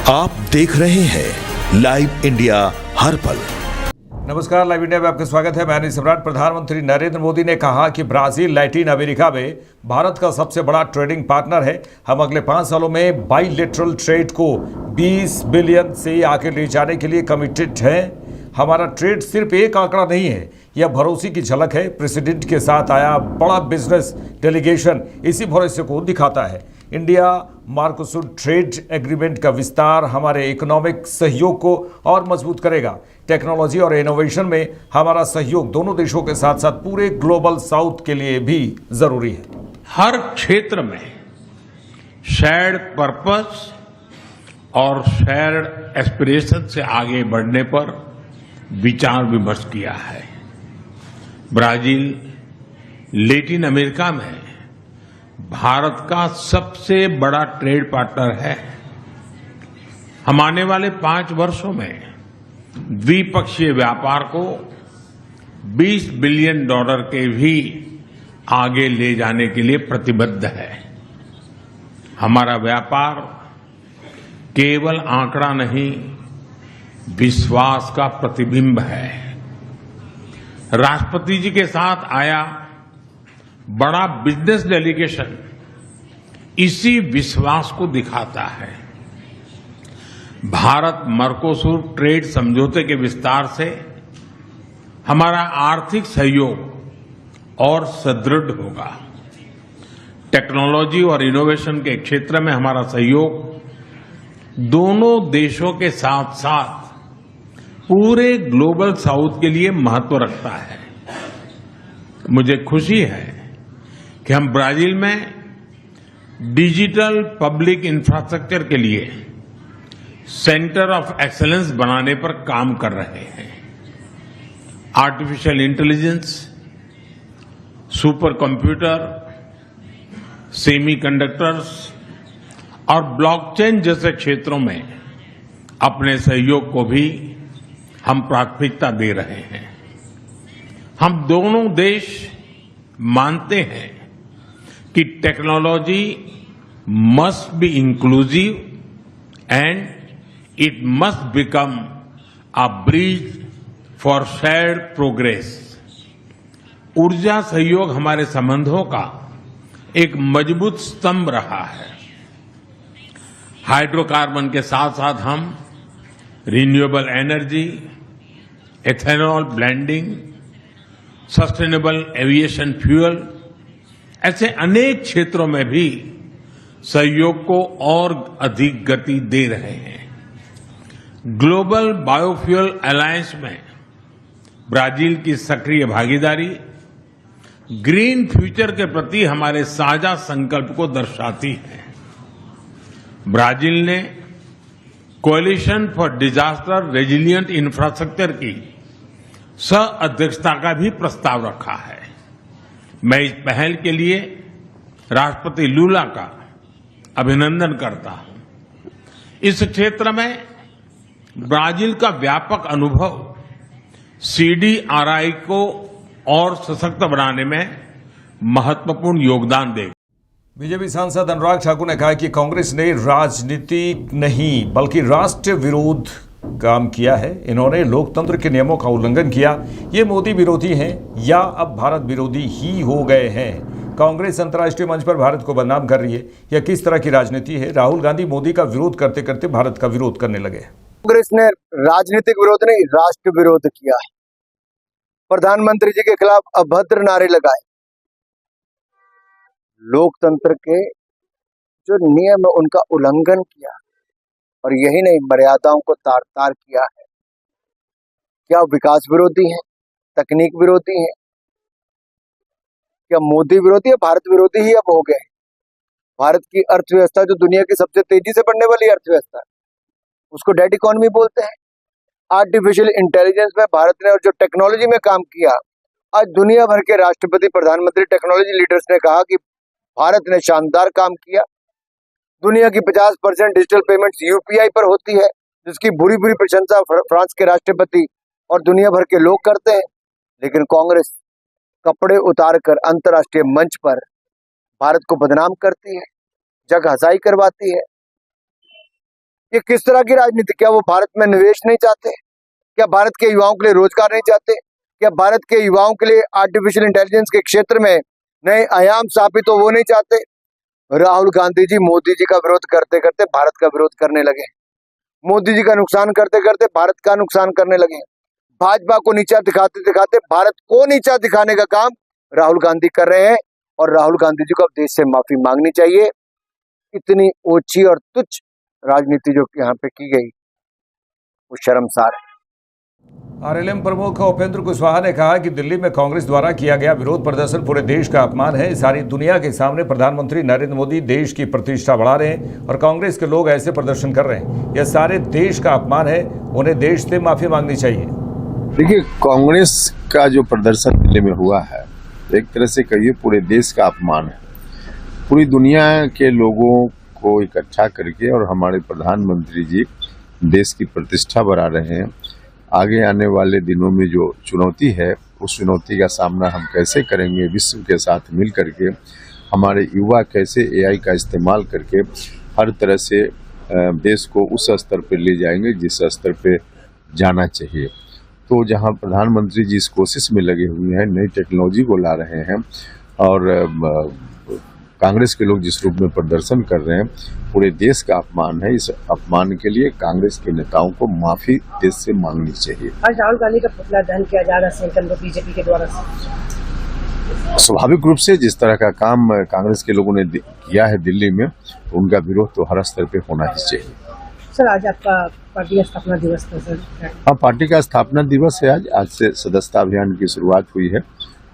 आप देख रहे हैं लाइव इंडिया हर पल। नमस्कार, लाइव इंडिया में आपका स्वागत है। मैं सम्राट। प्रधानमंत्री नरेंद्र मोदी ने कहा कि ब्राजील लैटिन अमेरिका में भारत का सबसे बड़ा ट्रेडिंग पार्टनर है। हम अगले 5 सालों में बाइलेटरल ट्रेड को 20 बिलियन से आगे ले जाने के लिए कमिटेड हैं। हमारा ट्रेड सिर्फ एक आंकड़ा नहीं है, यह भरोसे की झलक है। प्रेसिडेंट के साथ आया बड़ा बिजनेस डेलीगेशन इसी भरोसे को दिखाता है। इंडिया मार्कोसुर ट्रेड एग्रीमेंट का विस्तार हमारे इकोनॉमिक सहयोग को और मजबूत करेगा। टेक्नोलॉजी और इनोवेशन में हमारा सहयोग दोनों देशों के साथ साथ पूरे ग्लोबल साउथ के लिए भी जरूरी है। हर क्षेत्र में शेयर्ड पर्पस और शेयर्ड एस्पिरेशन से आगे बढ़ने पर विचार विमर्श किया है। ब्राजील लैटिन अमेरिका में भारत का सबसे बड़ा ट्रेड पार्टनर है। हम आने वाले 5 वर्षों में द्विपक्षीय व्यापार को $20 बिलियन के भी आगे ले जाने के लिए प्रतिबद्ध है। हमारा व्यापार केवल आंकड़ा नहीं, विश्वास का प्रतिबिंब है। राष्ट्रपति जी के साथ आया बड़ा बिजनेस डेलीगेशन इसी विश्वास को दिखाता है। भारत मर्कोसुर ट्रेड समझौते के विस्तार से हमारा आर्थिक सहयोग और सुदृढ़ होगा। टेक्नोलॉजी और इनोवेशन के क्षेत्र में हमारा सहयोग दोनों देशों के साथ साथ पूरे ग्लोबल साउथ के लिए महत्व रखता है। मुझे खुशी है कि हम ब्राजील में डिजिटल पब्लिक इंफ्रास्ट्रक्चर के लिए सेंटर ऑफ एक्सीलेंस बनाने पर काम कर रहे हैं। Artificial intelligence, super computer, semiconductors और ब्लॉकचेन जैसे क्षेत्रों में अपने सहयोग को भी हम प्राथमिकता दे रहे हैं। हम दोनों देश मानते हैं कि technology must be inclusive and it must become a bridge for shared progress. ऊर्जा सहयोग हमारे संबंधों का एक मजबूत स्तंभ रहा है। हाइड्रोकार्बन के साथ साथ हम renewable energy, ethanol blending, sustainable aviation fuel ऐसे अनेक क्षेत्रों में भी सहयोग को और अधिक गति दे रहे हैं। ग्लोबल बायोफ्यूल अलायंस में ब्राजील की सक्रिय भागीदारी ग्रीन फ्यूचर के प्रति हमारे साझा संकल्प को दर्शाती है। ब्राजील ने coalition for disaster resilient infrastructure की सह अध्यक्षता का भी प्रस्ताव रखा है। मैं इस पहल के लिए राष्ट्रपति लूला का अभिनंदन करता हूं। इस क्षेत्र में ब्राजील का व्यापक अनुभव सीडीआरआई को और सशक्त बनाने में महत्वपूर्ण योगदान देगा। बीजेपी सांसद अनुराग ठाकुर ने कहा कि कांग्रेस ने राजनीति नहीं बल्कि राष्ट्र विरोध काम किया है। इन्होंने लोकतंत्र के नियमों का उल्लंघन किया। ये मोदी विरोधी हैं या अब भारत विरोधी ही हो गए हैं। कांग्रेस अंतर्राष्ट्रीय मंच पर भारत को बदनाम कर रही है। यह किस तरह की राजनीति है? राहुल गांधी मोदी का विरोध करते करते भारत का विरोध करने लगे। कांग्रेस ने राजनीतिक विरोध नहीं, राष्ट्र विरोध किया है। प्रधानमंत्री जी के खिलाफ अभद्र नारे लगाए। लोकतंत्र के जो नियम है उनका उल्लंघन किया और यही नहीं, मर्यादाओं को तार तार किया है। क्या विकास विरोधी हैं? तकनीक विरोधी हैं? क्या मोदी विरोधी है? भारत विरोधी ही अब हो गए। भारत की अर्थव्यवस्था जो दुनिया की सबसे तेजी से बढ़ने वाली अर्थव्यवस्था है, उसको डेड इकोनॉमी बोलते हैं। आर्टिफिशियल इंटेलिजेंस में भारत ने और जो टेक्नोलॉजी में काम किया, आज दुनिया भर के राष्ट्रपति, प्रधानमंत्री, टेक्नोलॉजी लीडर्स ने कहा कि भारत ने शानदार काम किया। दुनिया की 50% डिजिटल पेमेंट्स यूपीआई पर होती है, जिसकी बुरी बुरी प्रशंसा फ्रांस के राष्ट्रपति और दुनिया भर के लोग करते हैं। लेकिन कांग्रेस कपड़े उतारकर अंतर्राष्ट्रीय मंच पर भारत को बदनाम करती है, जग हंसाई करवाती है। ये किस तरह की राजनीति? क्या वो भारत में निवेश नहीं चाहते? क्या भारत के युवाओं के लिए रोजगार नहीं चाहते? क्या भारत के युवाओं के लिए आर्टिफिशियल इंटेलिजेंस के क्षेत्र में नए आयाम स्थापित हो वो नहीं चाहते? राहुल गांधी जी मोदी जी का विरोध करते करते भारत का विरोध करने लगे, मोदी जी का नुकसान करते करते भारत का नुकसान करने लगे। भाजपा को नीचा दिखाते दिखाते भारत को नीचा दिखाने का काम राहुल गांधी कर रहे हैं और राहुल गांधी जी को अब देश से माफी मांगनी चाहिए। इतनी ओछी और तुच्छ राजनीति जो यहाँ पे की गई वो शर्मसार है। आरएलएम प्रमुख उपेंद्र कुशवाहा ने कहा कि दिल्ली में कांग्रेस द्वारा किया गया विरोध प्रदर्शन पूरे देश का अपमान है। सारी दुनिया के सामने प्रधानमंत्री नरेंद्र मोदी देश की प्रतिष्ठा बढ़ा रहे हैं और कांग्रेस के लोग ऐसे प्रदर्शन कर रहे हैं। यह सारे देश का अपमान है, उन्हें देश से माफी मांगनी चाहिए। देखिए, कांग्रेस का जो प्रदर्शन दिल्ली में हुआ है एक तरह से कहिए पूरे देश का अपमान है। पूरी दुनिया के लोगों को इकट्ठा करके और हमारे प्रधानमंत्री जी देश की प्रतिष्ठा बढ़ा रहे हैं। आगे आने वाले दिनों में जो चुनौती है उस चुनौती का सामना हम कैसे करेंगे, विश्व के साथ मिल करके हमारे युवा कैसे एआई का इस्तेमाल करके हर तरह से देश को उस स्तर पर ले जाएंगे जिस स्तर पे जाना चाहिए। तो जहां प्रधानमंत्री जी इस कोशिश में लगे हुए हैं, नई टेक्नोलॉजी को ला रहे हैं और कांग्रेस के लोग जिस रूप में प्रदर्शन कर रहे हैं, पूरे देश का अपमान है। इस अपमान के लिए कांग्रेस के नेताओं को माफी देश से मांगनी चाहिए। आज राहुल गांधी का पुतला दहन किया जा रहा है सेंट्रल बीजेपी के द्वारा। स्वाभाविक रूप से जिस तरह का काम कांग्रेस के लोगों ने किया है दिल्ली में, तो उनका विरोध तो हर स्तर पे होना ही चाहिए। सर, आज आपका पार्टी का स्थापना दिवस था सर? हाँ, पार्टी का स्थापना दिवस है आज। आज से सदस्यता अभियान की शुरुआत हुई है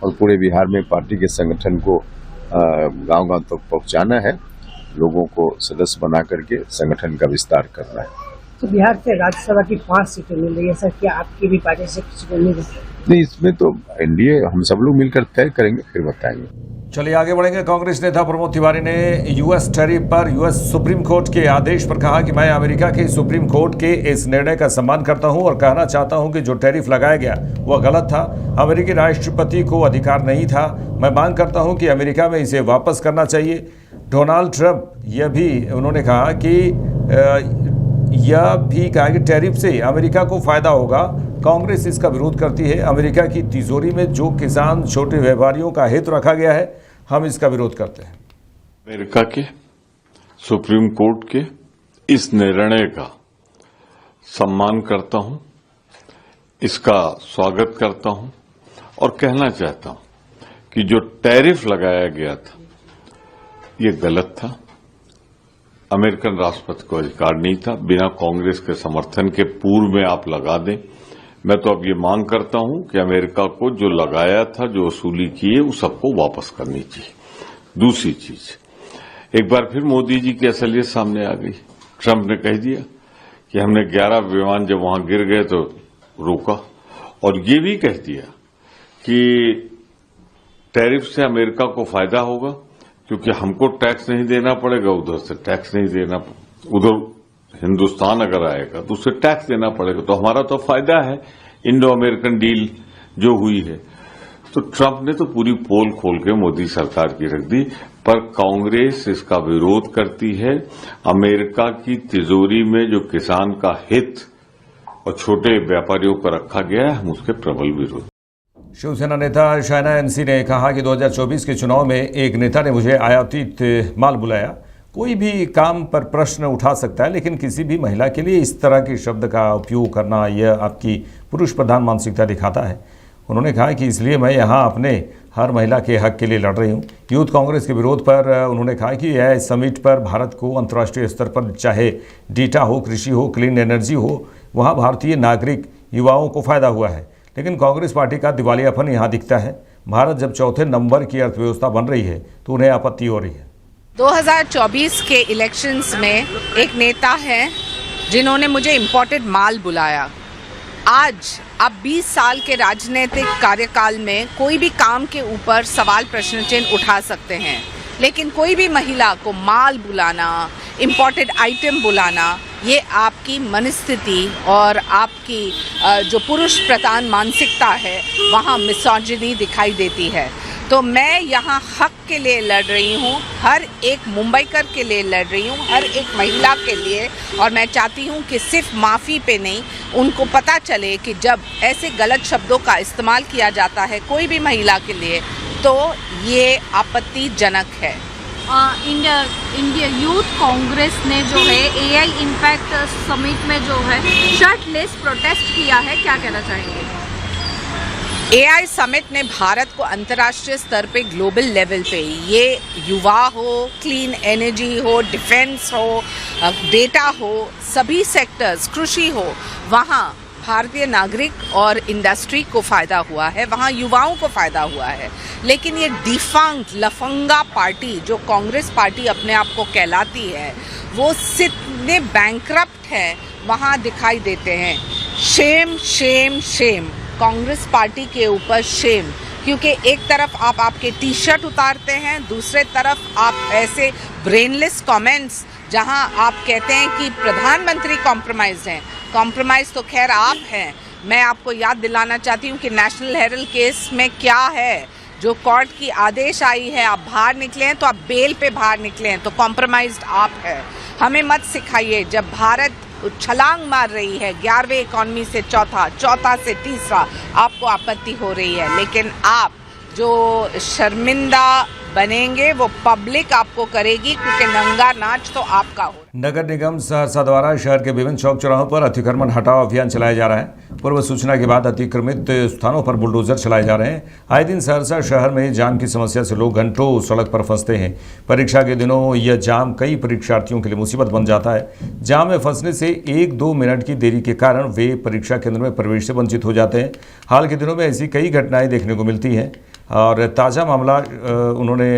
और पूरे बिहार में पार्टी के संगठन को गांव-गांव तक पहुंचाना है, लोगों को सदस्य बना करके संगठन का विस्तार करना है। तो बिहार से राज्यसभा की 5 सीटें मिल रही है सर, क्या आपकी भी पार्टी से कुछ उम्मीद है? नहीं, इसमें तो एनडीए हम सब लोग मिलकर तय करेंगे, फिर बताएंगे। चलिए आगे बढ़ेंगे। कांग्रेस नेता प्रमोद तिवारी ने यूएस टैरिफ पर यूएस सुप्रीम कोर्ट के आदेश पर कहा कि मैं अमेरिका के सुप्रीम कोर्ट के इस निर्णय का सम्मान करता हूं और कहना चाहता हूं कि जो टैरिफ लगाया गया वह गलत था। अमेरिकी राष्ट्रपति को अधिकार नहीं था। मैं मांग करता हूं कि अमेरिका में इसे वापस करना चाहिए। डोनाल्ड ट्रंप यह भी उन्होंने कहा कि टैरिफ से अमेरिका को फायदा होगा। कांग्रेस इसका विरोध करती है। अमेरिका की तिजोरी में जो किसान छोटे व्यापारियों का हित रखा गया है, हम इसका विरोध करते हैं। अमेरिका के सुप्रीम कोर्ट के इस निर्णय का सम्मान करता हूं, इसका स्वागत करता हूं और कहना चाहता हूं कि जो टैरिफ लगाया गया था ये गलत था। अमेरिकन राष्ट्रपति को अधिकार नहीं था। बिना कांग्रेस के समर्थन के पूर्व में आप लगा दें। मैं तो अब ये मांग करता हूं कि अमेरिका को जो लगाया था, जो वसूली की है, उस सबको वापस करनी चाहिए। दूसरी चीज, एक बार फिर मोदी जी की असलियत सामने आ गई। ट्रंप ने कह दिया कि हमने 11 विमान जब वहां गिर गए तो रोका और ये भी कह दिया कि टैरिफ से अमेरिका को फायदा होगा क्योंकि हमको टैक्स नहीं देना पड़ेगा, उधर से टैक्स नहीं देना, उधर हिंदुस्तान अगर आएगा तो उसे टैक्स देना पड़ेगा, तो हमारा तो फायदा है। इंडो अमेरिकन डील जो हुई है, तो ट्रंप ने तो पूरी पोल खोल के मोदी सरकार की रख दी, पर कांग्रेस इसका विरोध करती है। अमेरिका की तिजोरी में जो किसान का हित और छोटे व्यापारियों को रखा गया है, हम उसके प्रबल विरोध। शिवसेना नेता शायना एनसी ने कहा कि 2024 के चुनाव में एक नेता ने मुझे आयातित माल बुलाया। कोई भी काम पर प्रश्न उठा सकता है, लेकिन किसी भी महिला के लिए इस तरह के शब्द का उपयोग करना यह आपकी पुरुष प्रधान मानसिकता दिखाता है। उन्होंने कहा कि इसलिए मैं यहाँ अपने हर महिला के हक के लिए लड़ रही हूँ। यूथ कांग्रेस के विरोध पर उन्होंने कहा कि यह समिट पर भारत को अंतर्राष्ट्रीय स्तर पर चाहे डेटा हो, कृषि हो, क्लीन एनर्जी हो, वहाँ भारतीय नागरिक युवाओं को फायदा हुआ है। लेकिन कांग्रेस पार्टी का दिवालियापन यहाँ दिखता है। भारत जब चौथे नंबर की अर्थव्यवस्था बन रही है तो उन्हें आपत्ति हो रही है। 2024 के इलेक्शंस में एक नेता है जिन्होंने मुझे इम्पोर्टेड माल बुलाया। आज अब 20 साल के राजनीतिक कार्यकाल में कोई भी काम के ऊपर सवाल प्रश्न चिन्ह उठा सकते हैं, लेकिन कोई भी महिला को माल बुलाना, इम्पोर्टेड आइटम बुलाना, ये आपकी मनस्थिति और आपकी जो पुरुष प्रधान मानसिकता है, वहाँ मिसोजिनी दिखाई देती है। तो मैं यहाँ हक के लिए लड़ रही हूँ, हर एक मुंबईकर के लिए लड़ रही हूँ, हर एक महिला के लिए। और मैं चाहती हूँ कि सिर्फ माफ़ी पे नहीं, उनको पता चले कि जब ऐसे गलत शब्दों का इस्तेमाल किया जाता है कोई भी महिला के लिए तो ये आपत्तिजनक है। इंडिया यूथ कांग्रेस ने जो है एआई इम्पैक्ट समिट में जो है शर्टलेस प्रोटेस्ट किया है, क्या कहना चाहेंगे? एआई समिट ने भारत को अंतर्राष्ट्रीय स्तर पे ग्लोबल लेवल पे, ये युवा हो, क्लीन एनर्जी हो, डिफेंस हो, डेटा हो, सभी सेक्टर्स, कृषि हो, वहाँ भारतीय नागरिक और इंडस्ट्री को फ़ायदा हुआ है, वहाँ युवाओं को फ़ायदा हुआ है। लेकिन ये डिफंक्ट लफंगा पार्टी जो कांग्रेस पार्टी अपने आप को कहलाती है, वो सिर्फ बैंकरप्ट है वहाँ दिखाई देते हैं। Shem Shem Shem Congress party के ऊपर शेम, क्योंकि एक तरफ आप आपके टी शर्ट उतारते हैं, दूसरे तरफ आप ऐसे ब्रेनलेस कमेंट्स जहां आप कहते हैं कि प्रधानमंत्री कॉम्प्रोमाइज़ हैं। कॉम्प्रोमाइज़ तो खैर आप हैं। मैं आपको याद दिलाना चाहती हूं कि नेशनल हेरल्ड केस में क्या है, जो कोर्ट की आदेश आई है, आप बाहर निकले हैं तो आप बेल पे बाहर निकले हैं, तो कॉम्प्रोमाइज्ड आप है। हमें मत सिखाइए, जब भारत छलांग मार रही है 11वें इकॉनमी से चौथा से तीसरा, आपको आपत्ति हो रही है। लेकिन आप जो शर्मिंदा बनेंगे वो पब्लिक आपको करेगी, क्योंकि नंगा नाच तो आपका हो। नगर निगम सहरसा द्वारा शहर के विभिन्न चौक चौराहों पर अतिक्रमण हटाओ अभियान चलाया जा रहा है। पूर्व सूचना के बाद अतिक्रमित स्थानों पर बुलडोजर चलाए जा रहे हैं। आए दिन सहरसा शहर में जाम की समस्या से लोग घंटों सड़क पर फंसते हैं। परीक्षा के दिनों यह जाम कई परीक्षार्थियों के लिए मुसीबत बन जाता है। जाम में फंसने से 1-2 मिनट की देरी के कारण वे परीक्षा केंद्र में प्रवेश से वंचित हो जाते हैं। हाल के दिनों में ऐसी कई घटनाएं देखने को मिलती हैं और ताज़ा मामला उन्होंने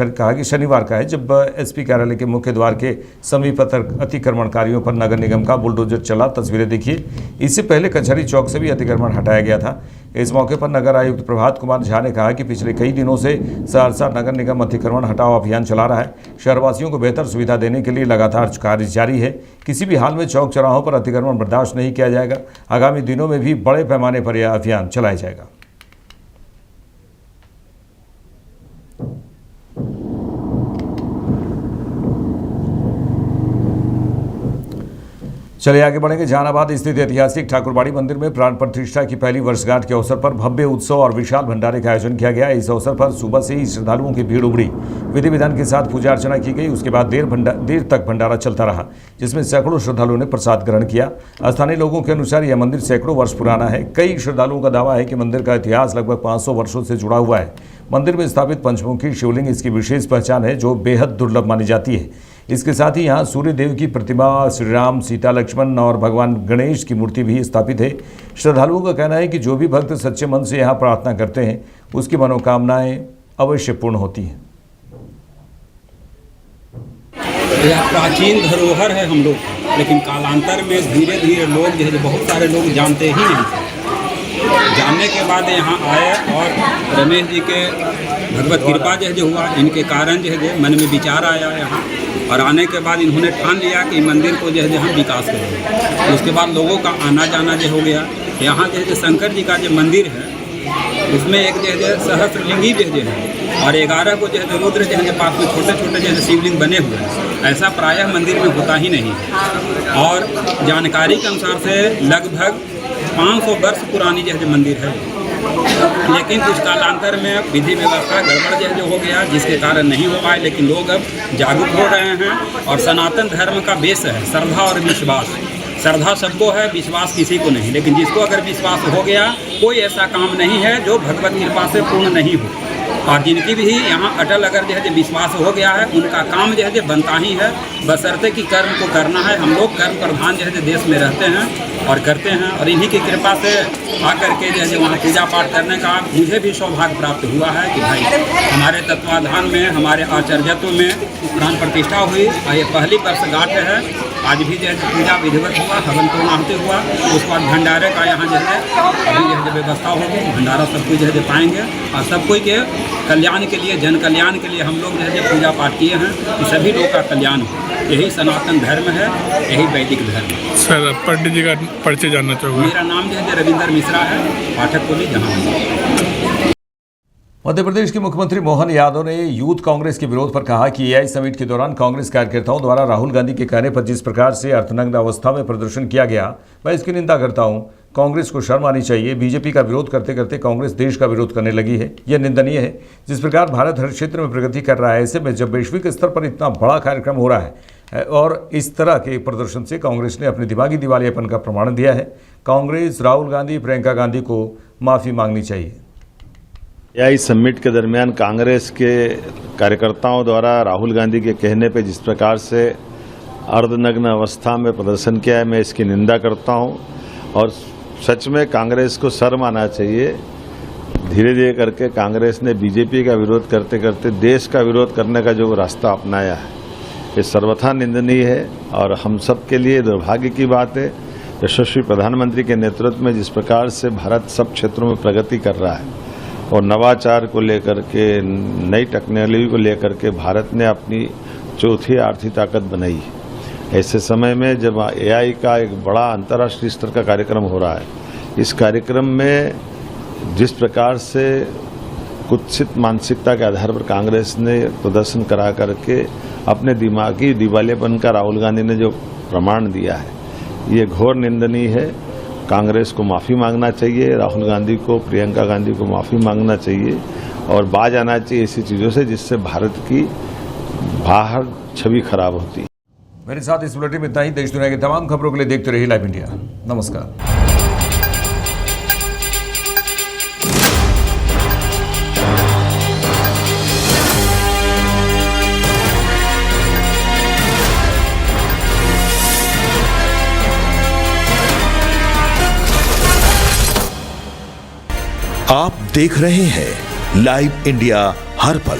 कहा कि शनिवार का है, जब एसपी कार्यालय के मुख्य द्वार के समीप अतिक्रमणकारियों पर नगर निगम का बुलडोजर चला। तस्वीरें देखिए। इससे पहले कचहरी चौक से भी अतिक्रमण हटाया गया था। इस मौके पर नगर आयुक्त प्रभात कुमार झा ने कहा कि पिछले कई दिनों से सहरसा नगर निगम अतिक्रमण हटाओ अभियान चला रहा है। शहरवासियों को बेहतर सुविधा देने के लिए लगातार कार्य जारी है। किसी भी हाल में चौक चौराहों पर अतिक्रमण बर्दाश्त नहीं किया जाएगा। आगामी दिनों में भी बड़े पैमाने पर यह अभियान चलाया जाएगा। चलिए आगे बढ़ेंगे। जहानाबाद स्थित ऐतिहासिक ठाकुरबाड़ी मंदिर में प्राण प्रतिष्ठा की पहली वर्षगांठ के अवसर पर भव्य उत्सव और विशाल भंडारे का आयोजन किया गया। इस अवसर पर सुबह से ही श्रद्धालुओं की भीड़ उमड़ी। विधि विधान के साथ पूजा अर्चना की गई। उसके बाद देर तक भंडारा चलता रहा, जिसमें सैकड़ों श्रद्धालुओं ने प्रसाद ग्रहण किया। स्थानीय लोगों के अनुसार यह मंदिर सैकड़ों वर्ष पुराना है। कई श्रद्धालुओं का दावा है कि मंदिर का इतिहास लगभग 500 वर्षों से जुड़ा हुआ है। मंदिर में स्थापित पंचमुखी शिवलिंग इसकी विशेष पहचान है, जो बेहद दुर्लभ मानी जाती है। इसके साथ ही यहाँ सूर्य देव की प्रतिमा, श्री राम, सीता, लक्ष्मण और भगवान गणेश की मूर्ति भी स्थापित है। श्रद्धालुओं का कहना है कि जो भी भक्त सच्चे मन से यहाँ प्रार्थना करते हैं, उसकी मनोकामनाएं अवश्य पूर्ण होती हैं। यह प्राचीन धरोहर है हम लोग, लेकिन कालांतर में धीरे धीरे लोग जो है बहुत सारे लोग जानते ही नहीं थे। जानने के बाद यहाँ आए और रमेश जी के भगवत कृपा जो हुआ, इनके कारण जो है मन में विचार आया यहाँ, और आने के बाद इन्होंने ठान लिया कि मंदिर को जो है हम विकास करेंगे। उसके बाद लोगों का आना जाना जो हो गया। यहाँ जो शंकर जी का जो मंदिर है, उसमें एक जो है सहस्त्रलिंगी जो है और 11 को जो है रुद्र जो है पास में छोटे छोटे जो है शिवलिंग बने हुए हैं। ऐसा प्रायः मंदिर में होता ही नहीं है। और जानकारी के अनुसार से लगभग 500 वर्ष पुरानी जो है मंदिर है, लेकिन कुछ कालांतर में विधि व्यवस्था गड़बड़ जो हो गया, जिसके कारण नहीं हो पाए। लेकिन लोग अब जागरूक हो रहे हैं और सनातन धर्म का बेस है श्रद्धा और विश्वास। श्रद्धा सबको है, विश्वास किसी को नहीं। लेकिन जिसको अगर विश्वास हो गया, कोई ऐसा काम नहीं है जो भगवत कृपा से पूर्ण नहीं हो। और जिनकी भी यहाँ अटल अगर जो है विश्वास हो गया है, उनका काम जो है बनता ही है, बशर्ते कि कर्म को करना है। हम लोग कर्म प्रधान जो है देश में रहते हैं और करते हैं, और इन्हीं की कृपा से आकर के जो है वहाँ पूजा पाठ करने का मुझे भी सौभाग्य प्राप्त हुआ है कि भाई हमारे तत्वाधान में, हमारे आचार्यत्व में प्राण प्रतिष्ठा हुई और ये पहली वर्षगांठ है। आज भी जो है पूजा विधिवत हुआ, हवन पूर्णाहुति हुआ। उसके बाद भंडारे का यहाँ जो है अभी जो है व्यवस्था होगी। भंडारा सब कुछ जो है पाएंगे और सब कोई के कल्याण के लिए, जन कल्याण के लिए हम लोग जो है पूजा पाठ किए हैं कि सभी लोग का कल्याण हो। यही सनातन धर्म है, यही वैदिक धर्म है। सर, पंडित जी का परिचय जानना चाहूँगा। मेरा नाम जो है रविंदर मिश्रा है, पाठक टोली जहाँ। मध्य प्रदेश के मुख्यमंत्री मोहन यादव ने यूथ कांग्रेस के विरोध पर कहा कि एआई समिट के दौरान कांग्रेस कार्यकर्ताओं द्वारा राहुल गांधी के कहने पर जिस प्रकार से अर्थनग्न अवस्था में प्रदर्शन किया गया, मैं इसकी निंदा करता हूं। कांग्रेस को शर्म आनी चाहिए। बीजेपी का विरोध करते करते कांग्रेस देश का विरोध करने लगी है। यह निंदनीय है। जिस प्रकार भारत हर क्षेत्र में प्रगति कर रहा है, ऐसे में जब वैश्विक स्तर पर इतना बड़ा कार्यक्रम हो रहा है और इस तरह के प्रदर्शन से कांग्रेस ने अपने दिमागी दिवालियापन का प्रमाण दिया है। कांग्रेस, राहुल गांधी, प्रियंका गांधी को माफ़ी मांगनी चाहिए। एआई समिट के दरमियान कांग्रेस के कार्यकर्ताओं द्वारा राहुल गांधी के कहने पर जिस प्रकार से अर्धनग्न अवस्था में प्रदर्शन किया है, मैं इसकी निंदा करता हूं और सच में कांग्रेस को शर्म आना चाहिए। धीरे धीरे करके कांग्रेस ने बीजेपी का विरोध करते करते देश का विरोध करने का जो रास्ता अपनाया है, ये सर्वथा निंदनीय है और हम सब के लिए दुर्भाग्य की बात है। यशस्वी प्रधानमंत्री के नेतृत्व में जिस प्रकार से भारत सब क्षेत्रों में प्रगति कर रहा है और नवाचार को लेकर के, नई टेक्नोलॉजी को लेकर के भारत ने अपनी चौथी आर्थिक ताकत बनाई। ऐसे समय में जब एआई का एक बड़ा अंतर्राष्ट्रीय स्तर का कार्यक्रम हो रहा है, इस कार्यक्रम में जिस प्रकार से कुत्सित मानसिकता के आधार पर कांग्रेस ने प्रदर्शन करा करके अपने दिमागी दिवालियापन का राहुल गांधी ने जो प्रमाण दिया है, ये घोर निंदनीय है। कांग्रेस को माफ़ी मांगना चाहिए, राहुल गांधी को, प्रियंका गांधी को माफ़ी मांगना चाहिए और बाज आना चाहिए ऐसी चीज़ों से जिससे भारत की बाहर छवि खराब होती है। मेरे साथ इस बुलेटिन में इतना ही। देश दुनिया की तमाम खबरों के लिए देखते रहिए लाइव इंडिया। नमस्कार। आप देख रहे हैं लाइव इंडिया हर पल।